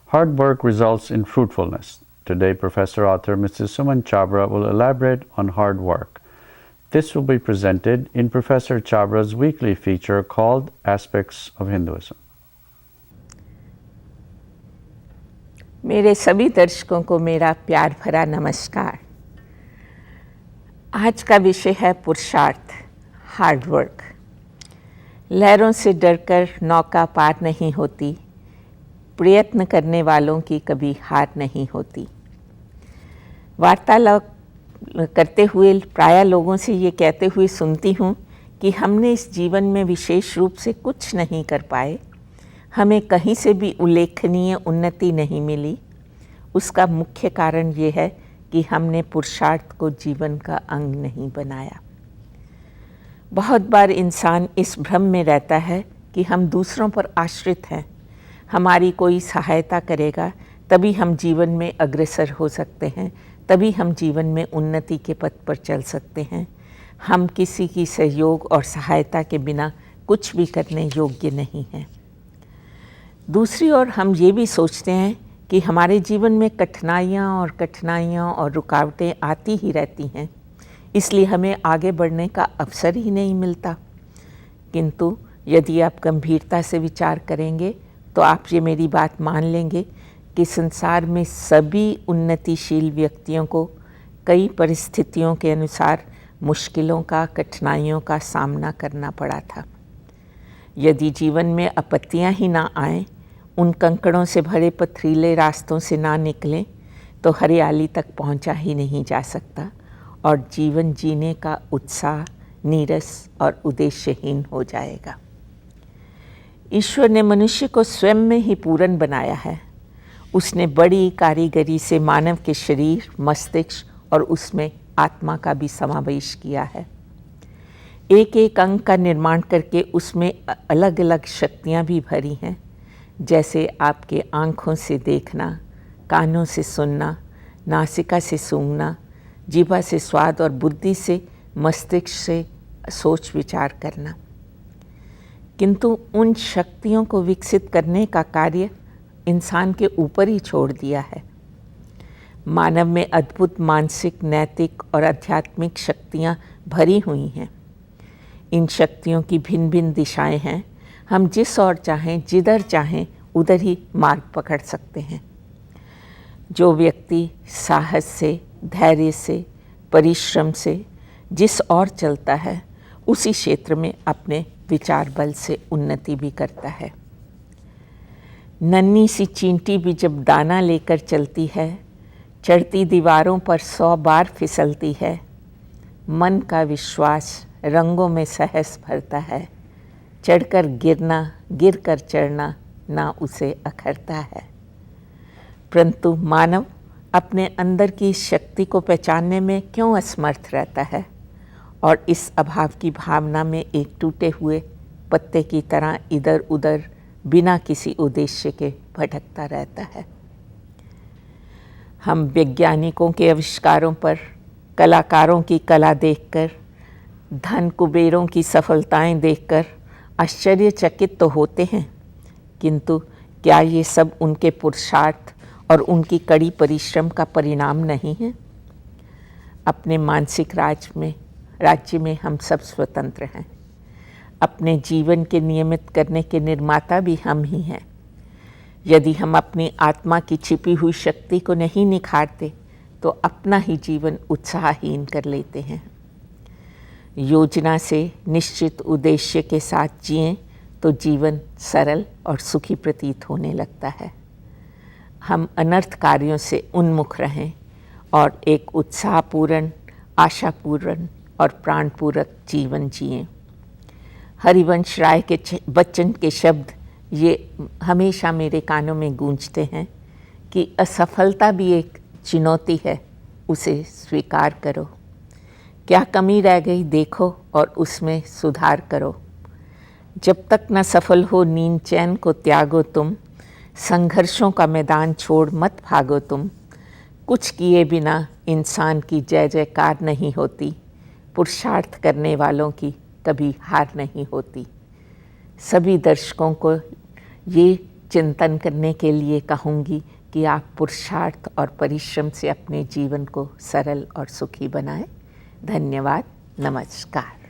Hard work results in fruitfulness. Today, Professor Author Mrs. Suman Chabra will elaborate on hard work. This will be presented in Professor Chabra's weekly feature called Aspects of Hinduism. मेरे सभी दर्शकों को मेरा प्यार भरा नमस्कार। आज का विषय है पुरुषार्थ, हार्ड वर्क। लहरों से डरकर नौका पार नहीं होती, प्रयत्न करने वालों की कभी हार नहीं होती। वार्तालाप करते हुए प्रायः लोगों से ये कहते हुए सुनती हूँ कि हमने इस जीवन में विशेष रूप से कुछ नहीं कर पाए, हमें कहीं से भी उल्लेखनीय उन्नति नहीं मिली। उसका मुख्य कारण ये है कि हमने पुरुषार्थ को जीवन का अंग नहीं बनाया। बहुत बार इंसान इस भ्रम में रहता है कि हम दूसरों पर आश्रित हैं, हमारी कोई सहायता करेगा तभी हम जीवन में अग्रसर हो सकते हैं, तभी हम जीवन में उन्नति के पथ पर चल सकते हैं। हम किसी की सहयोग और सहायता के बिना कुछ भी करने योग्य नहीं हैं। दूसरी ओर हम ये भी सोचते हैं कि हमारे जीवन में कठिनाइयाँ और रुकावटें आती ही रहती हैं, इसलिए हमें आगे बढ़ने का अवसर ही नहीं मिलता। किंतु यदि आप गंभीरता से विचार करेंगे तो आप ये मेरी बात मान लेंगे कि संसार में सभी उन्नतिशील व्यक्तियों को कई परिस्थितियों के अनुसार मुश्किलों का, कठिनाइयों का सामना करना पड़ा था। यदि जीवन में आपत्तियां ही ना आएं, उन कंकड़ों से भरे पथरीले रास्तों से ना निकलें तो हरियाली तक पहुंचा ही नहीं जा सकता और जीवन जीने का उत्साह नीरस और उद्देश्यहीन हो जाएगा। ईश्वर ने मनुष्य को स्वयं में ही पूर्ण बनाया है। उसने बड़ी कारीगरी से मानव के शरीर, मस्तिष्क और उसमें आत्मा का भी समावेश किया है। एक एक अंग का निर्माण करके उसमें अलग अलग शक्तियाँ भी भरी हैं, जैसे आपके आँखों से देखना, कानों से सुनना, नासिका से सूंघना, जीभा से स्वाद और बुद्धि से, मस्तिष्क से सोच विचार करना। किंतु उन शक्तियों को विकसित करने का कार्य इंसान के ऊपर ही छोड़ दिया है। मानव में अद्भुत मानसिक, नैतिक और आध्यात्मिक शक्तियाँ भरी हुई हैं। इन शक्तियों की भिन्न भिन्न दिशाएं हैं। हम जिस ओर चाहें, जिधर चाहें उधर ही मार्ग पकड़ सकते हैं। जो व्यक्ति साहस से, धैर्य से, परिश्रम से जिस ओर चलता है, उसी क्षेत्र में अपने विचार बल से उन्नति भी करता है। नन्ही सी चींटी भी जब दाना लेकर चलती है, चढ़ती दीवारों पर 100 बार फिसलती है। मन का विश्वास रंगों में सहस भरता है, चढ़कर गिरना, गिरकर चढ़ना ना उसे अखरता है। परंतु मानव अपने अंदर की शक्ति को पहचानने में क्यों असमर्थ रहता है और इस अभाव की भावना में एक टूटे हुए पत्ते की तरह इधर उधर बिना किसी उद्देश्य के भटकता रहता है। हम वैज्ञानिकों के आविष्कारों पर, कलाकारों की कला देखकर, धन कुबेरों की सफलताएं देखकर आश्चर्यचकित तो होते हैं, किंतु क्या ये सब उनके पुरुषार्थ और उनकी कड़ी परिश्रम का परिणाम नहीं है? अपने मानसिक राज्य में हम सब स्वतंत्र हैं। अपने जीवन के नियमित करने के निर्माता भी हम ही हैं। यदि हम अपनी आत्मा की छिपी हुई शक्ति को नहीं निखारते तो अपना ही जीवन उत्साहहीन कर लेते हैं। योजना से, निश्चित उद्देश्य के साथ जिएं तो जीवन सरल और सुखी प्रतीत होने लगता है। हम अनर्थ कार्यों से उन्मुख रहें और एक उत्साहपूर्ण, आशापूर्ण और प्राणपूर्वक जीवन जिएं। हरिवंश राय के बच्चन के शब्द ये हमेशा मेरे कानों में गूंजते हैं कि असफलता भी एक चुनौती है, उसे स्वीकार करो। क्या कमी रह गई देखो और उसमें सुधार करो। जब तक न सफल हो नींद चैन को त्यागो तुम, संघर्षों का मैदान छोड़ मत भागो तुम। कुछ किए बिना इंसान की जय जयकार नहीं होती, पुरुषार्थ करने वालों की कभी हार नहीं होती। सभी दर्शकों को ये चिंतन करने के लिए कहूँगी कि आप पुरुषार्थ और परिश्रम से अपने जीवन को सरल और सुखी बनाएं। धन्यवाद। नमस्कार।